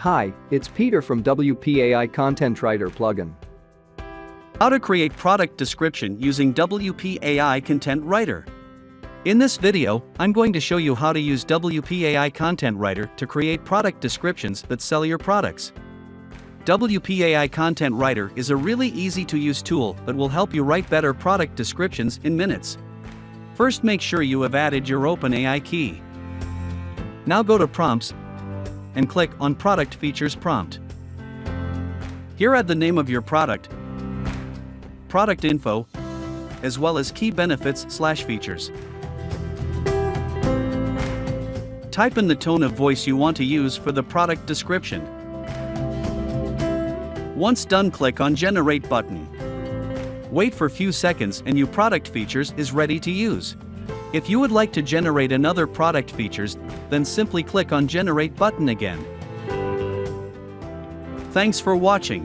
Hi, it's Peter from WPAI Content Writer plugin. How to create product description using WPAI Content Writer. In this video, I'm going to show you how to use WPAI Content Writer to create product descriptions that sell your products. WPAI Content Writer is a really easy to use tool that will help you write better product descriptions in minutes. First, make sure you have added your OpenAI key. Now go to Prompts and click on Product Features prompt. Here add the name of your product, product info, as well as key benefits/features. Type in the tone of voice you want to use for the product description. Once done, click on Generate button. Wait for a few seconds and your product features is ready to use. If you would like to generate another product features, then simply click on Generate button again. Thanks for watching.